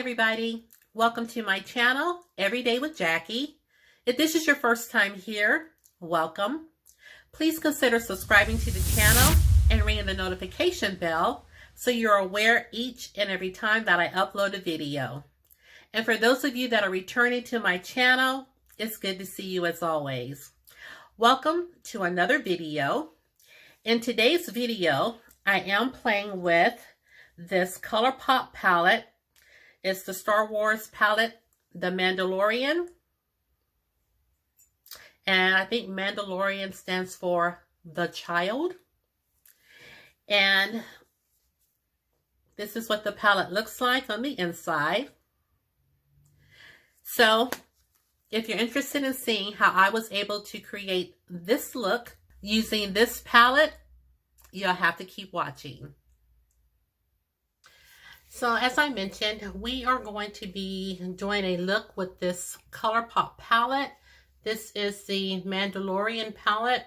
everybody. Welcome to my channel, Everyday with Jackie. If this is your first time here, welcome. Please consider subscribing to the channel and ringing the notification bell so you're aware each and every time that I upload a video. And for those of you that are returning to my channel, it's good to see you as always. Welcome to another video. In today's video, I am playing with this Colourpop palette. It's the Star Wars palette, the Mandalorian. And I think Mandalorian stands for the child. And this is what the palette looks like on the inside. So if you're interested in seeing how I was able to create this look using this palette, you'll have to keep watching. So as I mentioned, we are going to be doing a look with this Colourpop palette. This is the Mandalorian palette,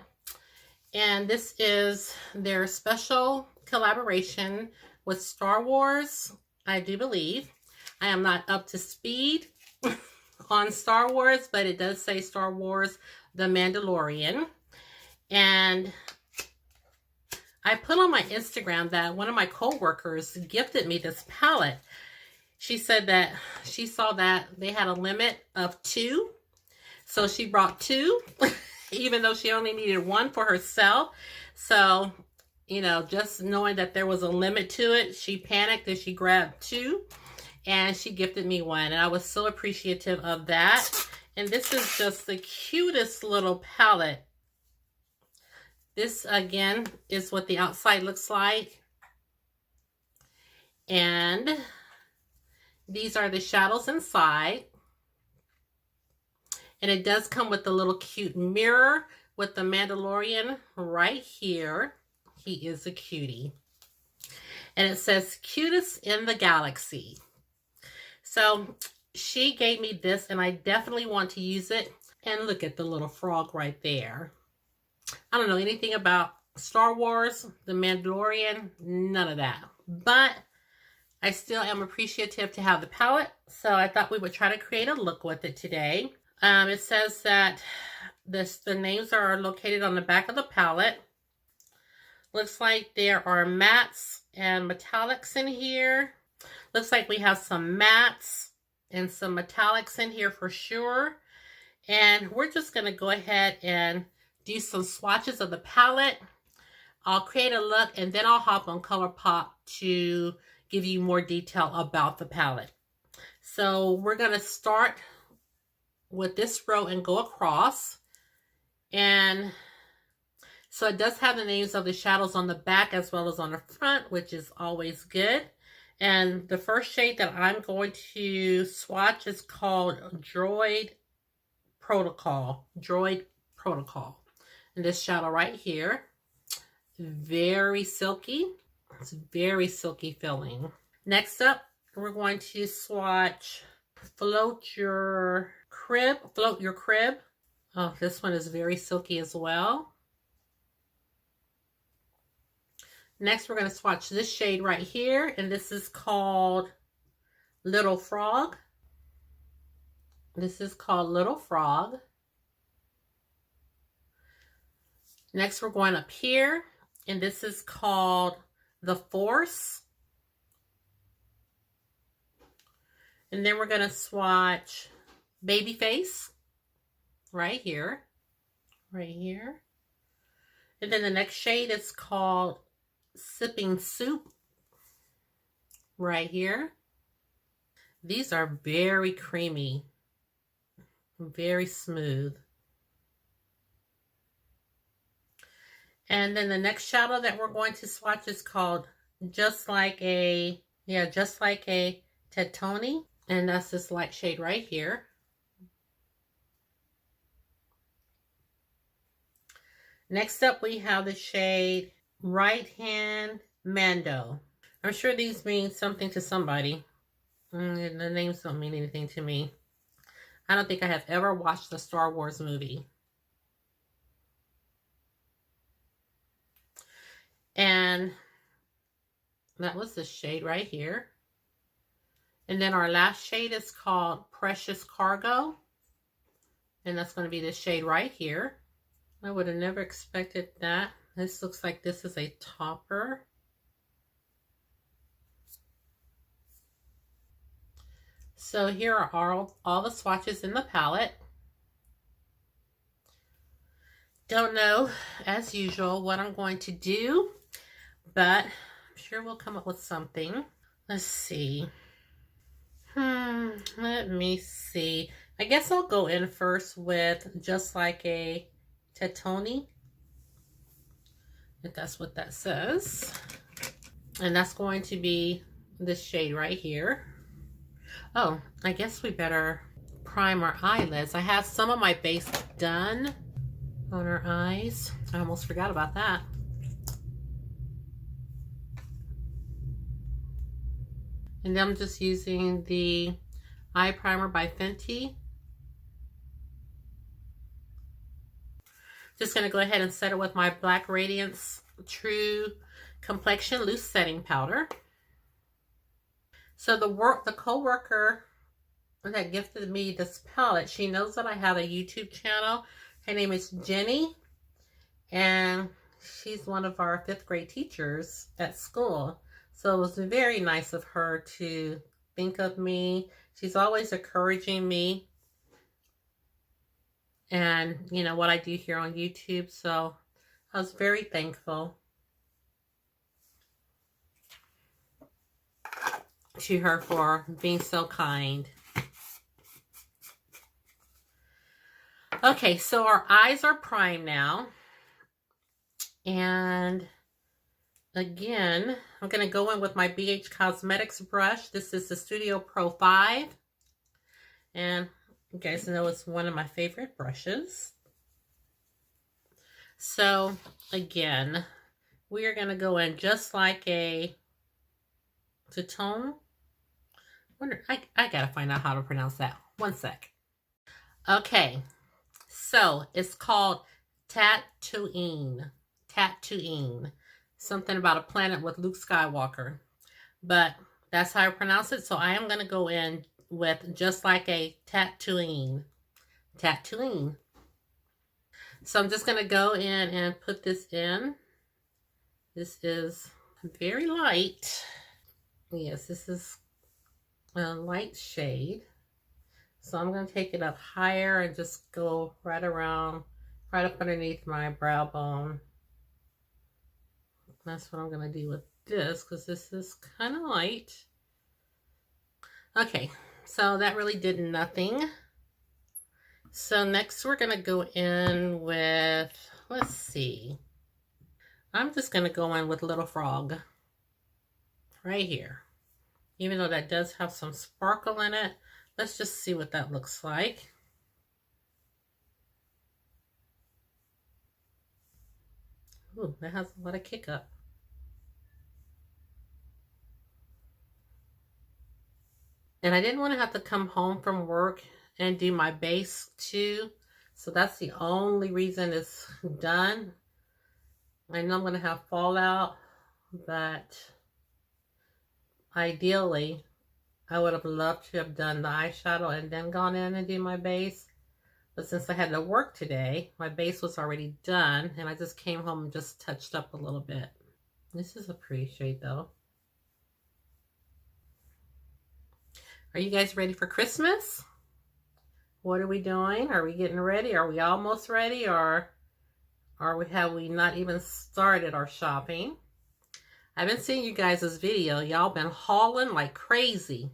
and this is their special collaboration with Star Wars, I do believe. I am not up to speed on Star Wars, but it does say Star Wars, the Mandalorian. And I put on my Instagram that one of my co-workers gifted me this palette. She said that she saw that they had a limit of 2. So she brought 2, even though she only needed 1 for herself. So, you know, just knowing that there was a limit to it, she panicked and she grabbed 2. And she gifted me 1. And I was so appreciative of that. And this is just the cutest little palette. This, again, is what the outside looks like. And these are the shadows inside. And it does come with the little cute mirror with the Mandalorian right here. He is a cutie. And it says, cutest in the galaxy. So she gave me this, and I definitely want to use it. And look at the little frog right there. I don't know anything about Star Wars, the Mandalorian, none of that. But I still am appreciative to have the palette, so I thought we would try to create a look with it today. It says that the names are located on the back of the palette. Looks like there are mattes and metallics in here. Looks like we have some mattes and some metallics in here for sure. And we're just going to go ahead and do some swatches of the palette. I'll create a look and then I'll hop on Colourpop to give you more detail about the palette. So we're going to start with this row and go across. And so it does have the names of the shadows on the back as well as on the front, which is always good. And the first shade that I'm going to swatch is called Droid Protocol. And this shadow right here, very silky. It's very silky feeling. Next up, we're going to swatch Float Your Crib. Oh, this one is very silky as well. Next, we're going to swatch this shade right here, and this is called Little Frog. This is called Little Frog. Next, we're going up here, and this is called The Force. And then we're going to swatch Babyface right here. And then the next shade is called Sipping Soup right here. These are very creamy, very smooth. And then the next shadow that we're going to swatch is called Just Like a Tetoni. And that's this light shade right here. Next up, we have the shade Right Hand Mando. I'm sure these mean something to somebody. The names don't mean anything to me. I don't think I have ever watched the Star Wars movie. And that was the shade right here. And then our last shade is called Precious Cargo. And that's going to be this shade right here. I would have never expected that. This looks like this is a topper. So here are all the swatches in the palette. Don't know, as usual, what I'm going to do, but I'm sure we'll come up with something. Let's see. Let me see. I guess I'll go in first with Just Like a Tetoni, if that's what that says. And that's going to be this shade right here. Oh, I guess we better prime our eyelids. I have some of my base done on our eyes. I almost forgot about that. And then I'm just using the eye primer by Fenty. Just going to go ahead and set it with my Black Radiance True Complexion Loose Setting Powder. So the co-worker that gifted me this palette, she knows that I have a YouTube channel. Her name is Jenny, and she's one of our 5th grade teachers at school. So it was very nice of her to think of me. She's always encouraging me and, you know, what I do here on YouTube. So I was very thankful to her for being so kind. Okay, so our eyes are primed now. And again, I'm going to go in with my BH Cosmetics brush. This is the Studio Pro 5. And you guys know it's one of my favorite brushes. So again, we are going to go in just like a Tetoni. I gotta find out how to pronounce that. One sec. Okay, so it's called Tatooine. Tatooine. Something about a planet with Luke Skywalker. But that's how I pronounce it. So I am going to go in with Just Like a Tatooine. Tatooine. So I'm just going to go in and put this in. This is very light. Yes, this is a light shade. So I'm going to take it up higher and just go right around, right up underneath my brow bone. That's what I'm going to do with this, because this is kind of light. Okay, so that really did nothing. So next we're going to go in with, let's see. I'm just going to go in with Little Frog right here. Even though that does have some sparkle in it, let's just see what that looks like. Ooh, that has a lot of kick up. And I didn't want to have to come home from work and do my base too. So that's the only reason it's done. I know I'm going to have fallout, but ideally, I would have loved to have done the eyeshadow and then gone in and do my base. But since I had to work today, my base was already done, and I just came home and just touched up a little bit. This is a pretty shade, though. Are you guys ready for Christmas? What are we doing? Are we getting ready? Are we almost ready? Or have we not even started our shopping? I've been seeing you guys' video. Y'all been hauling like crazy.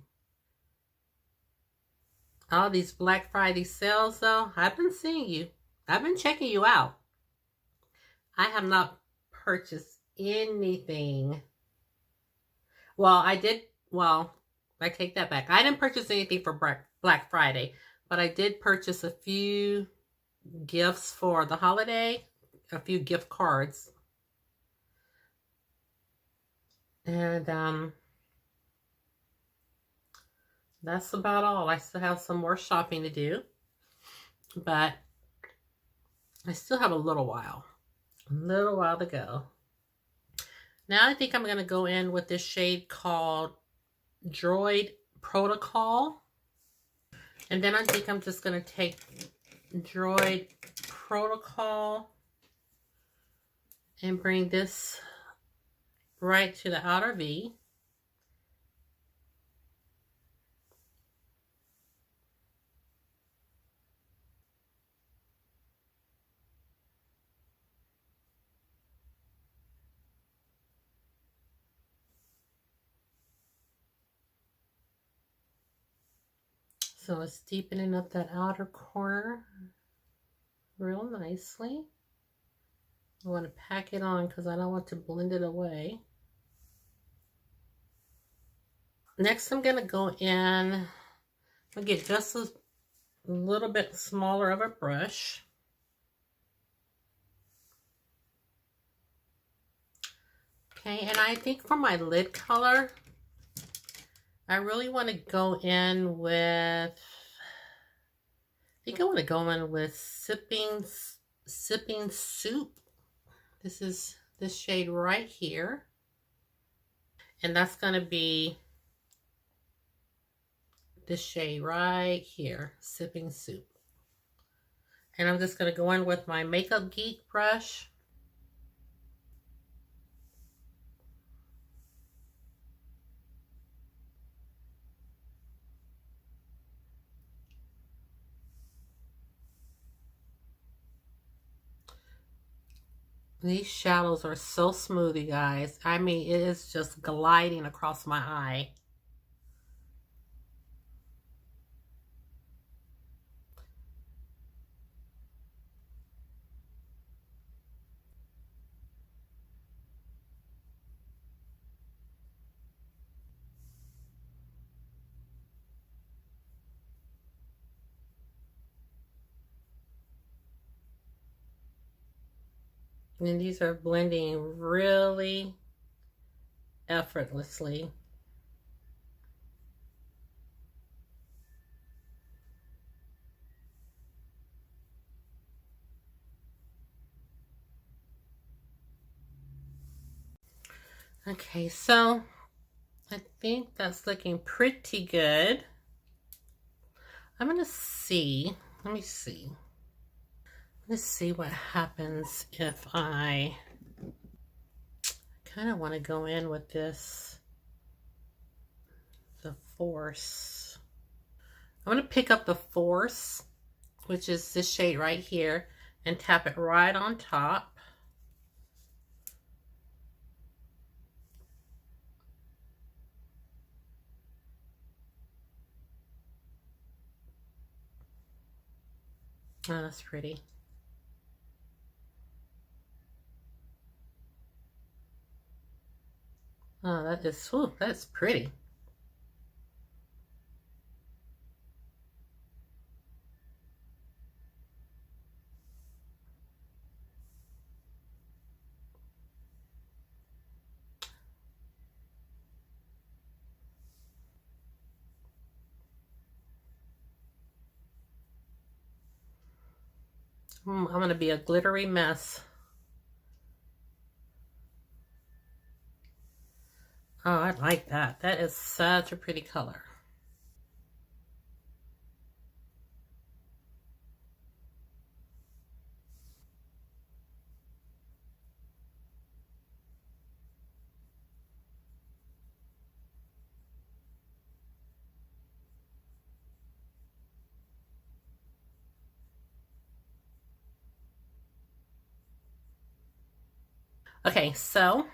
All these Black Friday sales, though, I've been seeing you. I've been checking you out. I have not purchased anything. Well, I take that back. I didn't purchase anything for Black Friday, but I did purchase a few gifts for the holiday, a few gift cards. And that's about all. I still have some more shopping to do, but I still have a little while to go. Now I think I'm going to go in with this shade called Droid Protocol. And then I think I'm just going to take Droid Protocol and bring this right to the outer V. So it's deepening up that outer corner real nicely. I want to pack it on because I don't want to blend it away. Next, I'm going to go in, I'll get just a little bit smaller of a brush. Okay, and I think for my lid color, I really want to go in with, Sipping Soup. This is this shade right here. And that's going to be this shade right here, Sipping Soup. And I'm just going to go in with my Makeup Geek brush. These shadows are so smooth, you guys. I mean, it is just gliding across my eye. And these are blending really effortlessly. Okay, so I think that's looking pretty good. I'm gonna see, let me see. Let's see what happens if I kind of want to go in with this, the Force. I'm going to pick up the Force, which is this shade right here, and tap it right on top. Oh, that's pretty. Oh, that is, whew, that's pretty. I'm going to be a glittery mess. Oh, I like that. That is such a pretty color. Okay, so I'm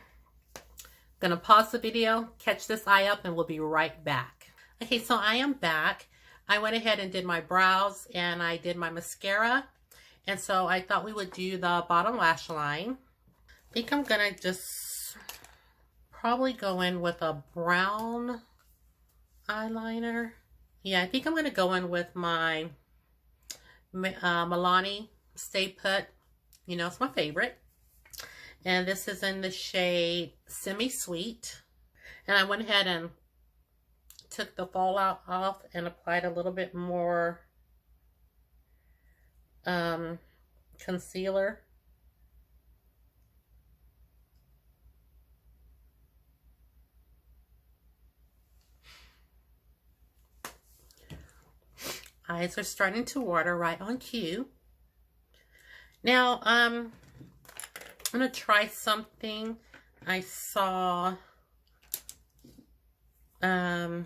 gonna pause the video, catch this eye up, and we'll be right back. Okay, so I am back. I went ahead and did my brows and I did my mascara. And so I thought we would do the bottom lash line. I think I'm gonna just probably go in with a brown eyeliner. Yeah, I think I'm gonna go in with my Milani Stay Put. You know, it's my favorite. And this is in the shade Semi Sweet. And I went ahead and took the fallout off and applied a little bit more concealer. eyes are starting to water right on cue. Now, I'm going to try something I saw. Well,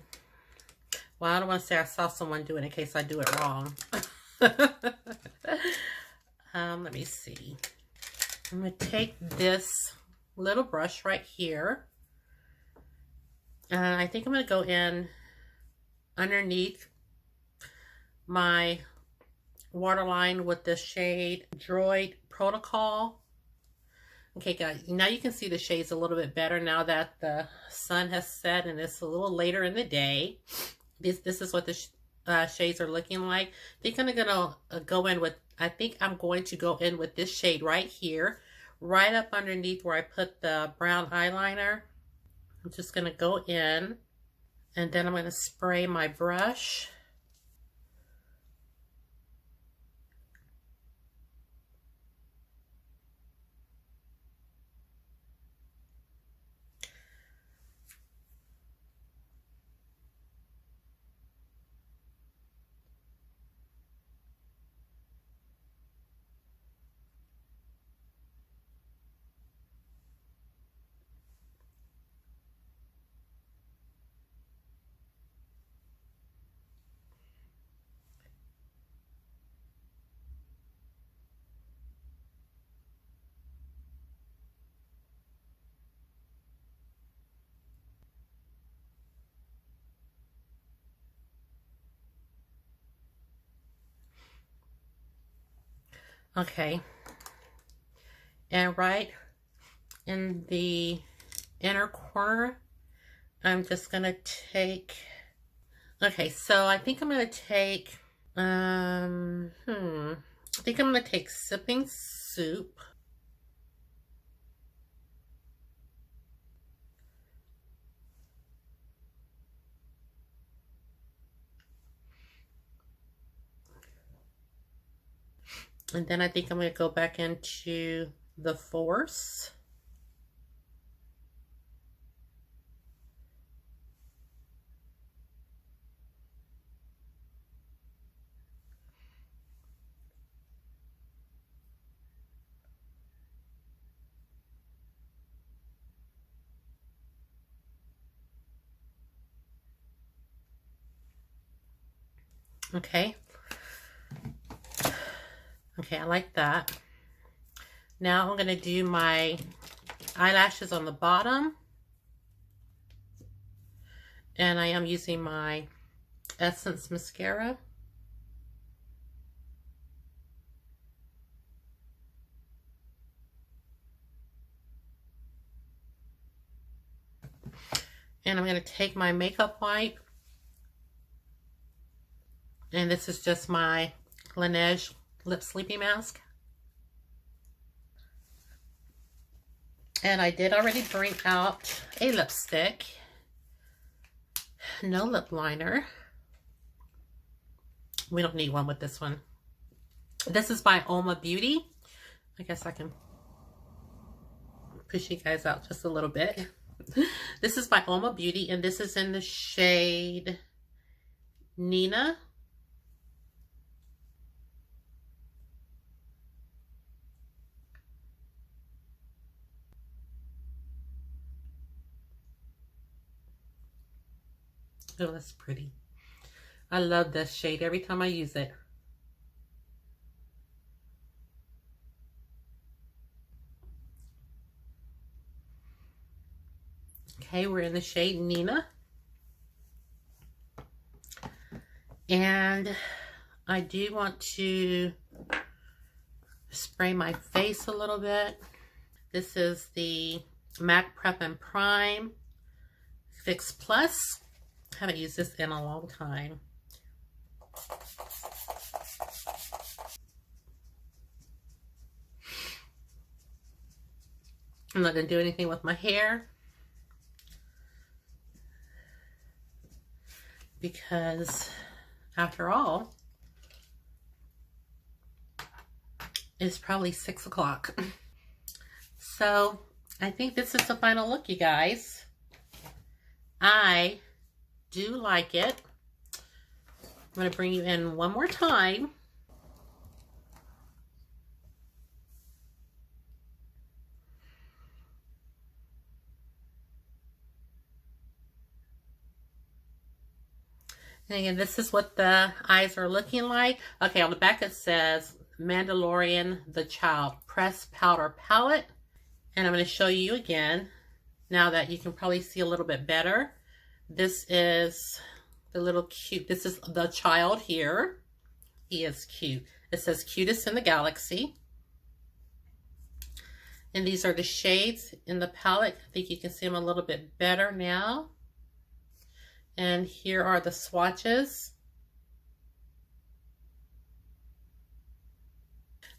I don't want to say I saw someone do it in case I do it wrong. Let me see. I'm going to take this little brush right here. And I think I'm going to go in underneath my waterline with the shade Droid Protocol. Okay, guys, now you can see the shades a little bit better now that the sun has set and it's a little later in the day. This is what the shades are looking like. I think I'm gonna go in with, I think I'm going to go in with this shade right here, right up underneath where I put the brown eyeliner. I'm just gonna go in, and then I'm gonna spray my brush. Okay, and right in the inner corner, I'm just gonna take, okay, so I think I'm gonna take, I think I'm gonna take Sipping Soup. And then I think I'm going to go back into the Force. Okay. Okay, I like that. Now I'm going to do my eyelashes on the bottom. And I am using my Essence mascara. And I'm going to take my makeup wipe. And this is just my Laneige Lip Sleeping Mask. And I did already bring out a lipstick. No lip liner. We don't need one with this one. This is by Uoma Beauty. I guess I can push you guys out just a little bit. This is by Uoma Beauty, and this is in the shade Nina. Oh, that's pretty. I love this shade every time I use it. Okay, we're in the shade Nina. And I do want to spray my face a little bit. This is the MAC Prep and Prime Fix Plus. I haven't used this in a long time. I'm not going to do anything with my hair because, after all, it's probably 6 o'clock. So, I think this is the final look, you guys. I do like it. I'm going to bring you in one more time. And again, this is what the eyes are looking like. Okay, on the back it says Mandalorian The Child Pressed Powder Palette. And I'm going to show you again, now that you can probably see a little bit better. This is the little cute, this is the child here. He is cute. It says cutest in the galaxy. And these are the shades in the palette. I think you can see them a little bit better now. And here are the swatches.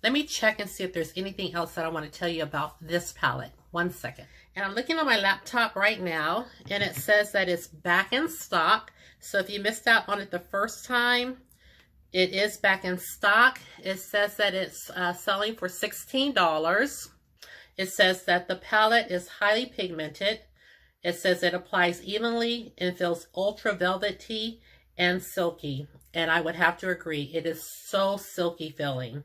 Let me check and see if there's anything else that I want to tell you about this palette. One second. And I'm looking on my laptop right now, and it says that it's back in stock. So if you missed out on it the first time, it is back in stock. It says that it's selling for $16. It says that the palette is highly pigmented. It says it applies evenly and feels ultra velvety and silky. And I would have to agree, it is so silky feeling.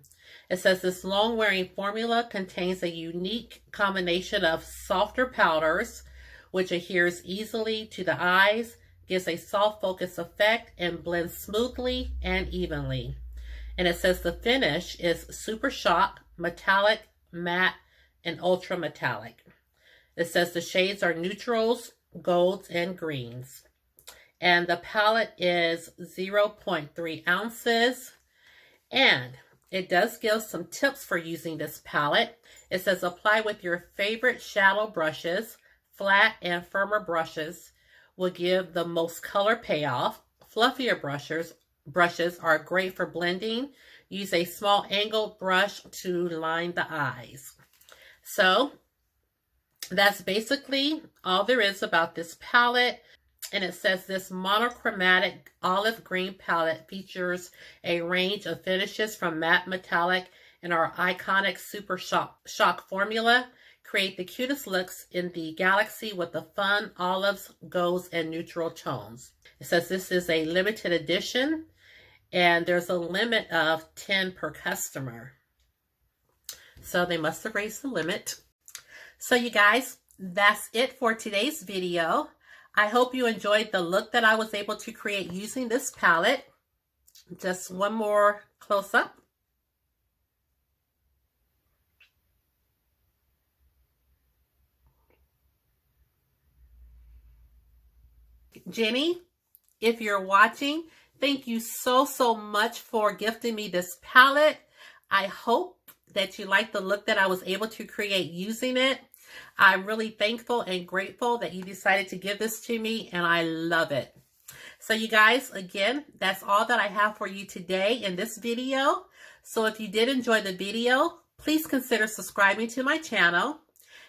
It says this long wearing formula contains a unique combination of softer powders, which adheres easily to the eyes, gives a soft focus effect, and blends smoothly and evenly. And it says the finish is super shock, metallic, matte, and ultra metallic. It says the shades are neutrals, golds, and greens. And the palette is 0.3 ounces. And it does give some tips for using this palette. It says apply with your favorite shallow brushes. Flat and firmer brushes will give the most color payoff. Fluffier brushes are great for blending. Use a small angled brush to line the eyes. So that's basically all there is about this palette. And it says this monochromatic olive green palette features a range of finishes from matte, metallic, and our iconic super shock formula. Create the cutest looks in the galaxy with the fun olives, golds, and neutral tones. It says this is a limited edition, and there's a limit of 10 per customer. So they must have raised the limit. So you guys, that's it for today's video. I hope you enjoyed the look that I was able to create using this palette. Just one more close up. Jenny, if you're watching, thank you so much for gifting me this palette. I hope that you like the look that I was able to create using it. I'm really thankful and grateful that you decided to give this to me, and I love it. So you guys, again, that's all that I have for you today in this video. So if you did enjoy the video, please consider subscribing to my channel,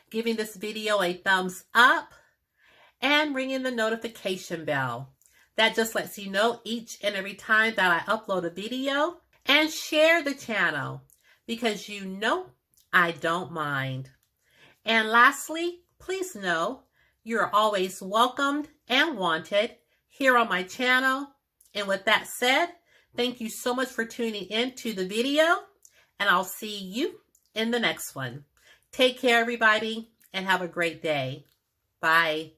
giving this video a thumbs up, and ringing the notification bell. That just lets you know each and every time that I upload a video. And share the channel, because you know I don't mind. And lastly, please know you're always welcomed and wanted here on my channel. And with that said, thank you so much for tuning in to the video, and I'll see you in the next one. Take care, everybody, and have a great day. Bye.